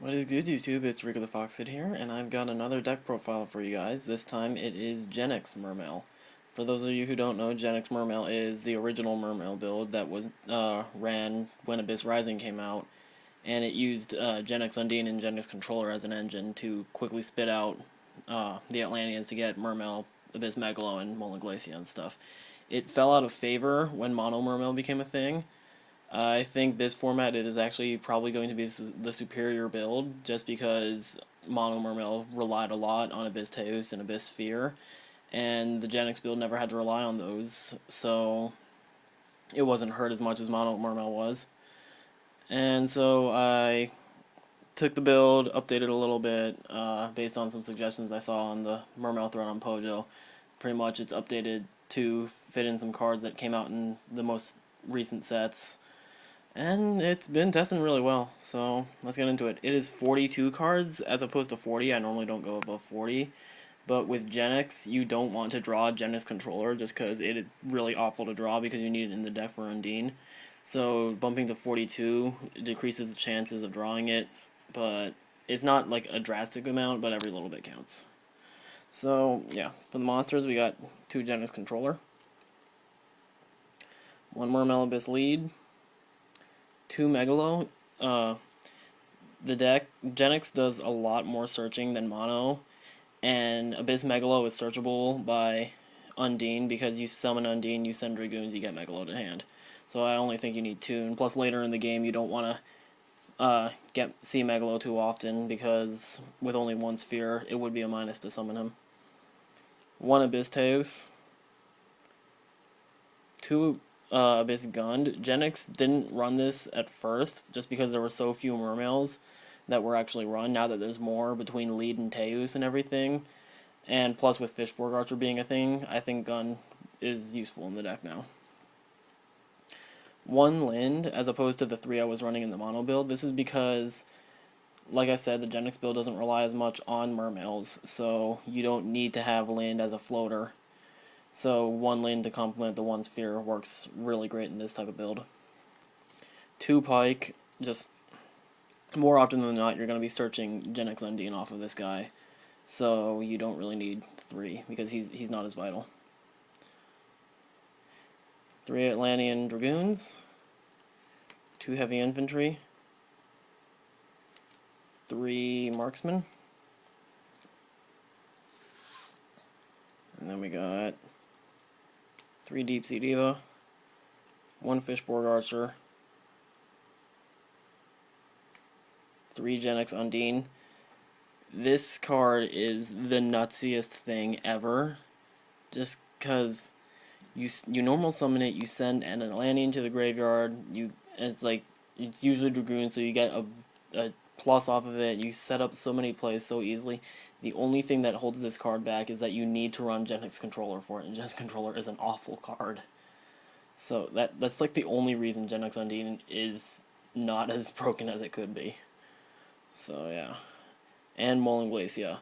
What is good, YouTube? It's Rico the Foxhead here, and I've got another deck profile for you guys. This time it is Genex Mermail. For those of you who don't know, Genex Mermail is the original Mermail build that was ran when Abyss Rising came out, and it used Genex Undine and Genex Controller as an engine to quickly spit out the Atlanteans to get Mermail, Abyss Megalo, and Mola Glacia and stuff. It fell out of favor when Mono Mermail became a thing. I think this format it is actually probably going to be the superior build, just because Mono Mermail relied a lot on Abyss Teus and Abyss Sphere, and the Genex build never had to rely on those, so it wasn't hurt as much as Mono Mermail was. And so I took the build, updated a little bit, based on some suggestions I saw on the Mermail thread on Pojo. Pretty much it's updated to fit in some cards that came out in the most recent sets. And it's been testing really well, so let's get into it. It is 42 cards as opposed to 40. I normally don't go above 40. But with Genex, you don't want to draw Genex Controller just because it is really awful to draw because you need it in the deck for Undine. So bumping to 42 decreases the chances of drawing it, but it's not like a drastic amount, but every little bit counts. So yeah, for the monsters we got 2 Genex Controller, 1 Mermail Abyss Lead, 2 Megalo. The deck, Genex does a lot more searching than Mono, and Abyss Megalo is searchable by Undine, because you summon Undine, you send Dragoons, you get Megalo to hand. So I only think you need 2, and plus later in the game you don't want to see Megalo too often, because with only 1 sphere, it would be a minus to summon him. 1 Abyss Teus, 2 Abyss Gund. Genex didn't run this at first, just because there were so few Mermails that were actually run, now that there's more between Lead and Teus and everything. And plus with Fishborg Archer being a thing, I think Gun is useful in the deck now. 1 Lind, as opposed to the 3 I was running in the Mono build. This is because, like I said, the Genex build doesn't rely as much on Mermails, so you don't need to have Lind as a floater. So 1 Lind to complement the 1 Sphere works really great in this type of build. 2 Pike, just more often than not you're going to be searching Genex Undine off of this guy, so you don't really need 3 because he's not as vital. 3 Atlantean Dragoons, 2 Heavy Infantry, 3 Marksmen, and then we got 3 Deep Sea Diva, 1 Fishborg Archer, 3 Genex Undine. This card is the nutsiest thing ever, just because you normal summon it, you send an Atlantean to the graveyard, it's usually Dragoon, so you get a plus off of it, you set up so many plays so easily. The only thing that holds this card back is that you need to run Genex Controller for it, and Genex Controller is an awful card. So that's like the only reason Genex Undine is not as broken as it could be. So yeah. And Mola Glacia.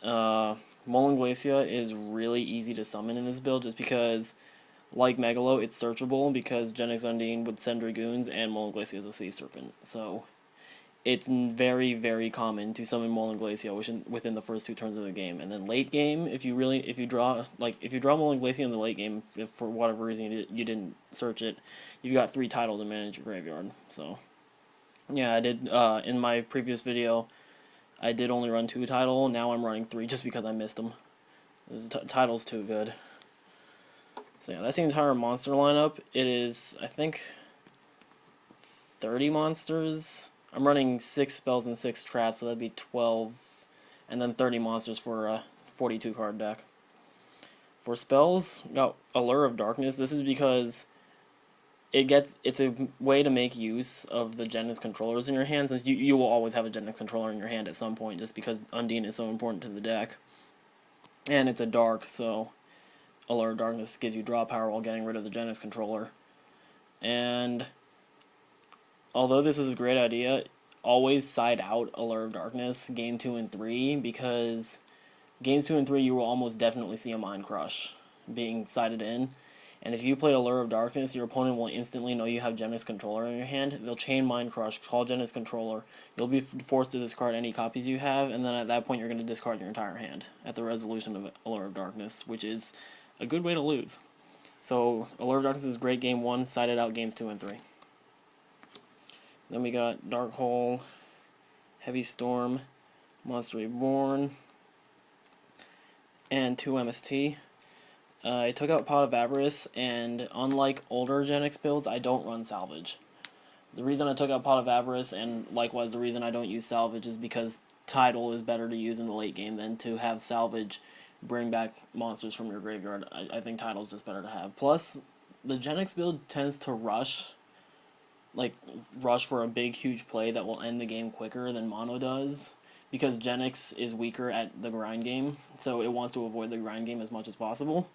Mola Glacia is really easy to summon in this build, just because, like Megalo, it's searchable because Genex Undine would send Dragoons and Mola Glacia is a Sea Serpent. So it's very, very common to summon Mola Glacia within the first 2 turns of the game. And then late game, if you draw Mola Glacia in the late game, if for whatever reason you didn't search it, you've got 3 title to manage your graveyard. So yeah, I did in my previous video, I did only run 2 title. Now I'm running 3 just because I missed them. This title's too good. So yeah, that's the entire monster lineup. It is, I think, 30 monsters. I'm running 6 spells and 6 traps, so that'd be 12, and then 30 monsters for a 42 card deck. For spells, we got Allure of Darkness. This is because it's a way to make use of the Genex controllers in your hands, and you will always have a Genex controller in your hand at some point, just because Undine is so important to the deck. And it's a dark, so Allure of Darkness gives you draw power while getting rid of the Genex controller. And although this is a great idea, always side out Allure of Darkness game 2 and 3, because games 2 and 3 you will almost definitely see a Mind Crush being sided in. And if you play Allure of Darkness, your opponent will instantly know you have Genex Controller in your hand. They'll chain Mind Crush, call Genex Controller. You'll be forced to discard any copies you have, and then at that point you're going to discard your entire hand at the resolution of Allure of Darkness, which is a good way to lose. So Allure of Darkness is great game 1, sided out games 2 and 3. Then we got Dark Hole, Heavy Storm, Monster Reborn, and 2 MST. I took out Pot of Avarice, and unlike older Genex builds, I don't run Salvage. The reason I took out Pot of Avarice, and likewise the reason I don't use Salvage, is because Tidal is better to use in the late game than to have Salvage bring back monsters from your graveyard. I think Tidal's just better to have. Plus, the Genex build tends to rush for a big, huge play that will end the game quicker than Mono does, because Genex is weaker at the grind game, so it wants to avoid the grind game as much as possible.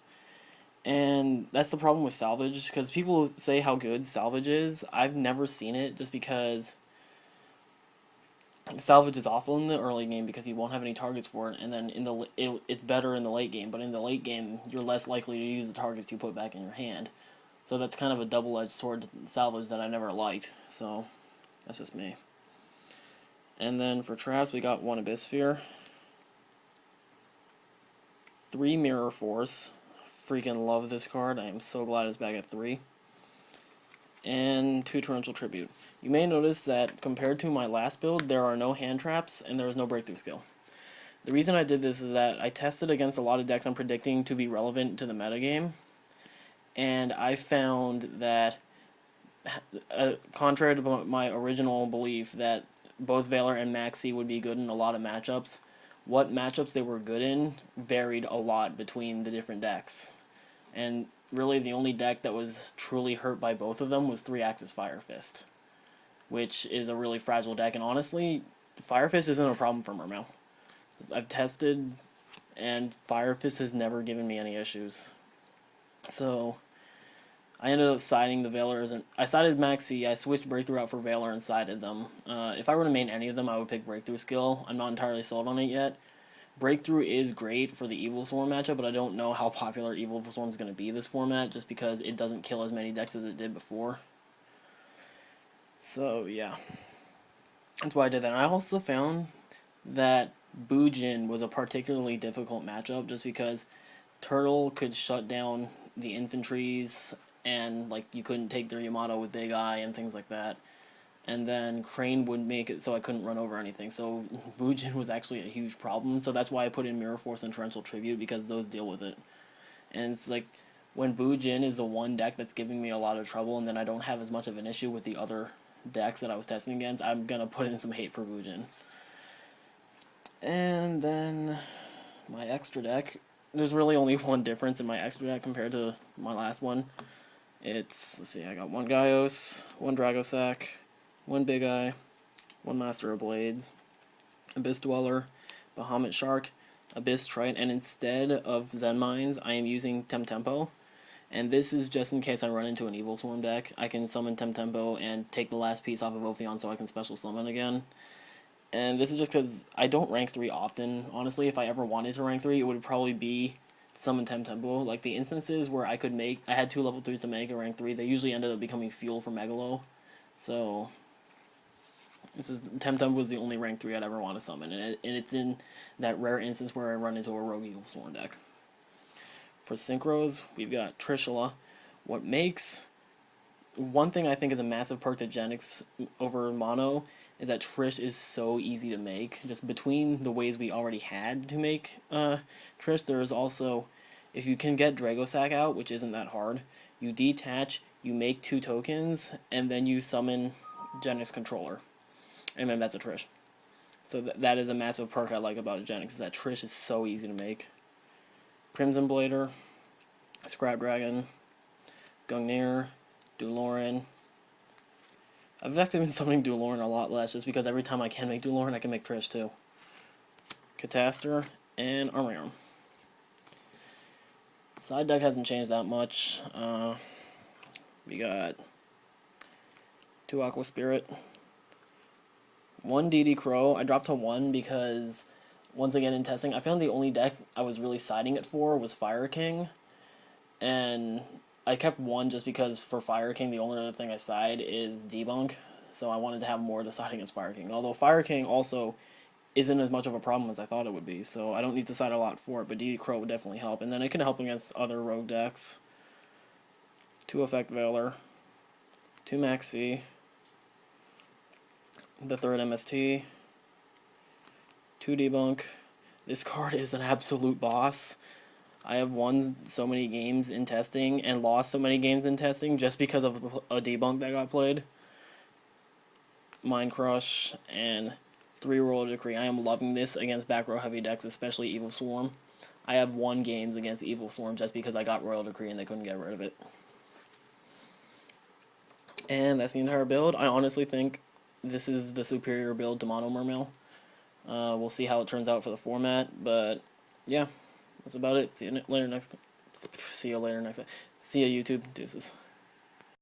And that's the problem with Salvage, because people say how good Salvage is. I've never seen it, just because Salvage is awful in the early game because you won't have any targets for it, and then it's better in the late game, but in the late game you're less likely to use the targets you put back in your hand. So that's kind of a double-edged sword Salvage that I never liked, so that's just me. And then for traps, we got 1 Abyss Sphere, 3 Mirror Force. Freaking love this card. I am so glad it's back at 3. And 2 Torrential Tribute. You may notice that compared to my last build, there are no hand traps and there is no breakthrough skill. The reason I did this is that I tested against a lot of decks I'm predicting to be relevant to the metagame, and I found that, contrary to my original belief that both Valor and Maxi would be good in a lot of matchups, what matchups they were good in varied a lot between the different decks. And really the only deck that was truly hurt by both of them was 3-Axis Fire Fist, which is a really fragile deck. And honestly, Fire Fist isn't a problem for Mermail. I've tested, and Fire Fist has never given me any issues. So I ended up siding the Valors, and I sided Maxi. I switched Breakthrough out for Valor and sided them. If I were to main any of them, I would pick Breakthrough skill. I'm not entirely sold on it yet. Breakthrough is great for the Evil Swarm matchup, but I don't know how popular Evil Swarm is going to be this format, just because it doesn't kill as many decks as it did before. So yeah, that's why I did that. And I also found that Bujin was a particularly difficult matchup, just because Turtle could shut down the infantries, and you couldn't take their Yamato with Big Eye and things like that. And then Crane would make it so I couldn't run over anything. So Bujin was actually a huge problem. So that's why I put in Mirror Force and Torrential Tribute, because those deal with it. And it's when Bujin is the one deck that's giving me a lot of trouble, and then I don't have as much of an issue with the other decks that I was testing against, I'm going to put in some hate for Bujin. And then my extra deck, there's really only one difference in my extra deck compared to my last one. It's, let's see, I got 1 Gaios, 1 Dragosack, 1 Big Eye, 1 Master of Blades, Abyss Dweller, Bahamut Shark, Abyss Trite, and instead of Zen Mines, I am using Temtempo. And this is just in case I run into an Evil Swarm deck. I can summon Temtempo and take the last piece off of Ophion so I can special summon again. And this is just because I don't rank 3 often. Honestly, if I ever wanted to rank 3, it would probably be summon Temtempo. Like, the instances where I had 2 level 3s to make a rank 3, they usually ended up becoming fuel for Megalo. So Temtempo was the only rank 3 I'd ever want to summon, and it's in that rare instance where I run into a Rogue Evil Swarm deck. For Synchros, we've got Trishula. One thing I think is a massive perk to Genex over Mono is that Trish is so easy to make. Just between the ways we already had to make Trish, there is also, if you can get Dragosack out, which isn't that hard, you detach, you make 2 tokens, and then you summon Genex Controller. And then that's a Trish. So that is a massive perk I like about Genex, is that Trish is so easy to make. Crimson Blader, Scrap Dragon, Gungnir, Duloran. I've actually been summoning Duloran a lot less, just because every time I can make Duloran, I can make Trish too. Catastor, and Armarum. Side deck hasn't changed that much. We got 2 Aqua Spirit, 1 DD Crow. I dropped to 1 because, once again in testing, I found the only deck I was really siding it for was Fire King. And I kept one just because for Fire King, the only other thing I side is Debunk. So I wanted to have more to side against Fire King. Although Fire King also isn't as much of a problem as I thought it would be. So I don't need to side a lot for it, but DD Crow would definitely help. And then it can help against other rogue decks. 2 Effect Veiler. 2 Maxi. The 3rd MST. 2 Debunk. This card is an absolute boss. I have won so many games in testing and lost so many games in testing just because of a debunk that got played. Mind Crush and 3 Royal Decree. I am loving this against back row heavy decks, especially Evil Swarm. I have won games against Evil Swarm just because I got Royal Decree and they couldn't get rid of it. And that's the entire build. I honestly think this is the superior build to Mono Mermail. We'll see how it turns out for the format, but yeah. That's about it. See you later next time. See you YouTube. Deuces.